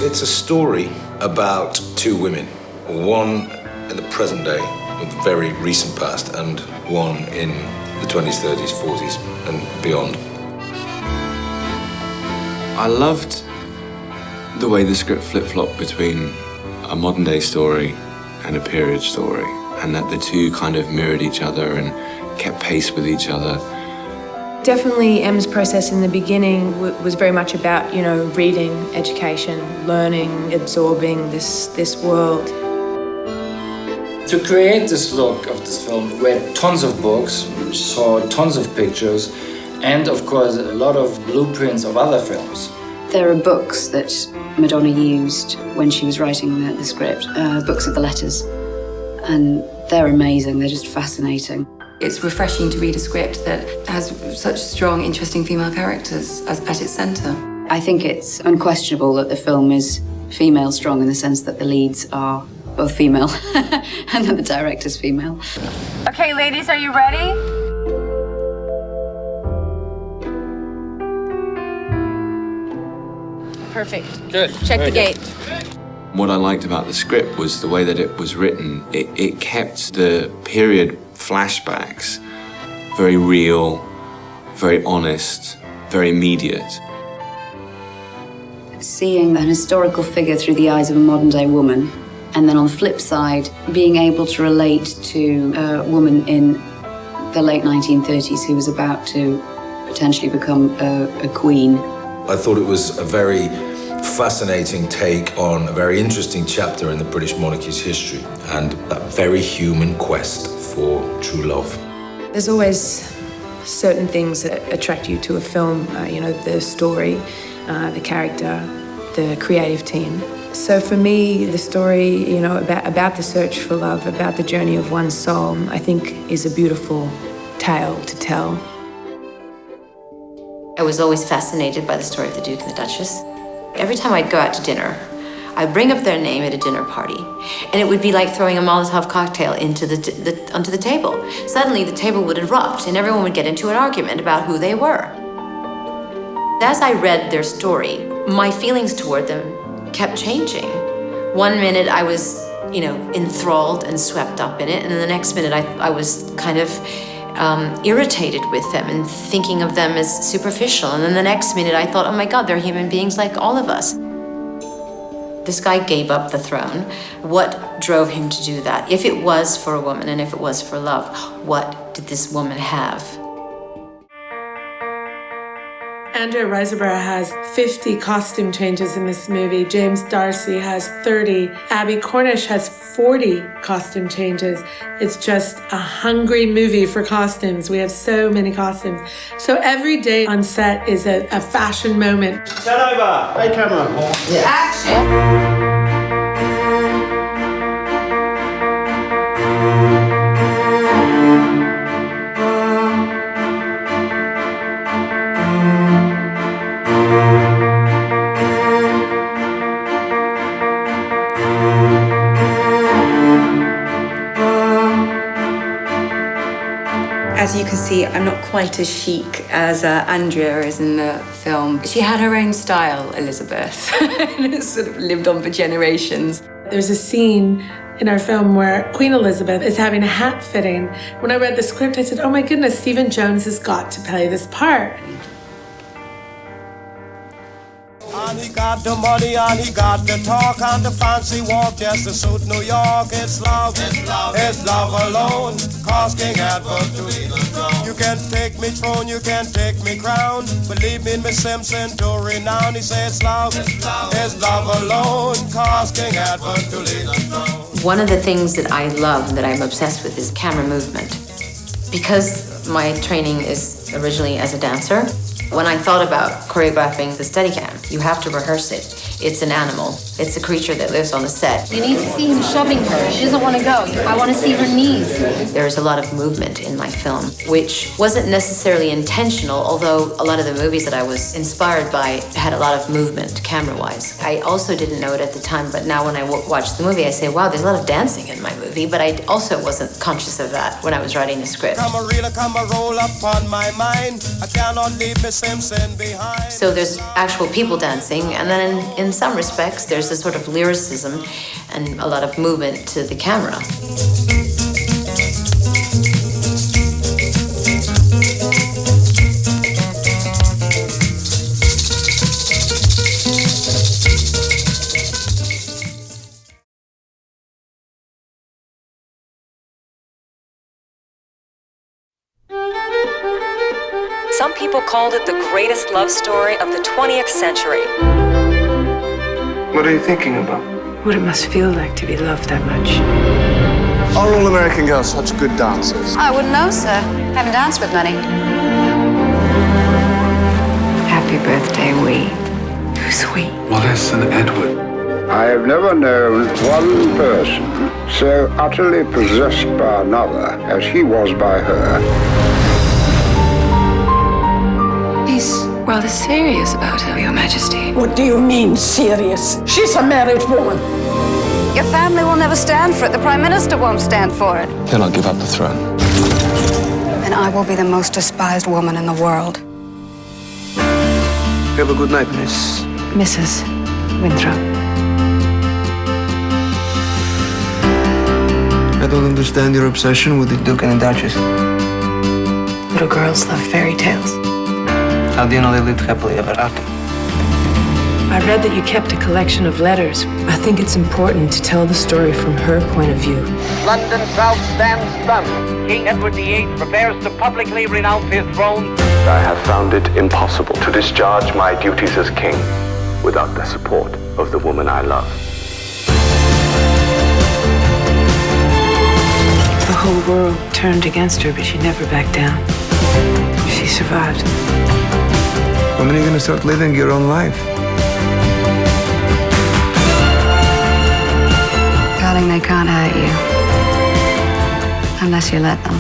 It's a story about two women, one in the present day, with the very recent past, and one in the 20s, 30s, 40s, and beyond. I loved the way the script flip-flopped between a modern-day story and a period story, and that the two kind of mirrored each other and kept pace with each other. Definitely M's process in the beginning was very much about, reading, education, learning, absorbing this world. To create this look of this film, we read tons of books, saw tons of pictures, and of course a lot of blueprints of other films. There are books that Madonna used when she was writing the script, books of the letters, and they're amazing, they're just fascinating. It's refreshing to read a script that has such strong, interesting female characters at its centre. I think it's unquestionable that the film is female strong in the sense that the leads are both female and that the director's female. Okay, ladies, are you ready? Perfect. Good. Check the gate. What I liked about the script was the way that it was written. It kept the period flashbacks very real, very honest, very immediate. Seeing an historical figure through the eyes of a modern-day woman, and then on the flip side, being able to relate to a woman in the late 1930s who was about to potentially become a queen. I thought it was a very fascinating take on a very interesting chapter in the British monarchy's history and that very human quest for true love. There's always certain things that attract you to a film, the story, the character, the creative team. So for me, the story, about the search for love, about the journey of one's soul, I think is a beautiful tale to tell. I was always fascinated by the story of the Duke and the Duchess. Every time I'd go out to dinner, I'd bring up their name at a dinner party, and it would be like throwing a Molotov cocktail onto the table. Suddenly, the table would erupt, and everyone would get into an argument about who they were. As I read their story, my feelings toward them kept changing. One minute I was, enthralled and swept up in it, and then the next minute I was kind of irritated with them and thinking of them as superficial. And then the next minute I thought, oh my God, they're human beings like all of us. This guy gave up the throne. What drove him to do that? If it was for a woman and if it was for love, what did this woman have? Andrea Riseborough has 50 costume changes in this movie. James D'Arcy has 30. Abby Cornish has 40 costume changes. It's just a hungry movie for costumes. We have so many costumes. So every day on set is a fashion moment. Set over. Hey, camera. Yeah. Action. As you can see, I'm not quite as chic as Andrea is in the film. She had her own style, Elizabeth, and it's sort of lived on for generations. There's a scene in our film where Queen Elizabeth is having a hat fitting. When I read the script, I said, oh my goodness, Stephen Jones has got to play this part. And he got the money and he got the talk and the fancy walk just to suit New York. It's love, it's love alone, costing Edward to lead the throne. You can't take me throne, you can't take me crown. Believe me in Miss Simpson to renown. He says love, it's love alone, costing Edward to lead the throne. One of the things that I love and that I'm obsessed with is camera movement. Because my training is originally as a dancer, when I thought about choreographing the Steadicam, you have to rehearse it. It's an animal. It's a creature that lives on the set. You need to see him shoving her. She doesn't want to go. I want to see her knees. There's a lot of movement in my film, which wasn't necessarily intentional, although a lot of the movies that I was inspired by had a lot of movement, camera-wise. I also didn't know it at the time, but now when I watch the movie, I say, wow, there's a lot of dancing in my movie. movie, but I also wasn't conscious of that when I was writing the script. Come a roll upon my mind. I cannot leave Miss Simpson behind. So there's actual people dancing, and then in some respects, there's a sort of lyricism and a lot of movement to the camera. Some people called it the greatest love story of the 20th century. What are you thinking about? What it must feel like to be loved that much. Are all American girls such good dancers? I wouldn't know, sir. Haven't danced with many. Happy birthday, we. Who's we? Wallace and Edward. I have never known one person so utterly possessed by another as he was by her. He's rather serious about her, Your Majesty. What do you mean, serious? She's a married woman. Your family will never stand for it. The Prime Minister won't stand for it. He'll not give up the throne. Then I will be the most despised woman in the world. Have a good night, Miss. Mrs. Winthrop. I don't understand your obsession with the Duke and the Duchess. Little girls love fairy tales. How do you know they lived happily ever after? I read that you kept a collection of letters. I think it's important to tell the story from her point of view. London South stands stunned. King Edward VIII prepares to publicly renounce his throne. I have found it impossible to discharge my duties as king without the support of the woman I love. The whole world turned against her, but she never backed down. She survived. When are you going to start living your own life? Darling, they can't hurt you. Unless you let them.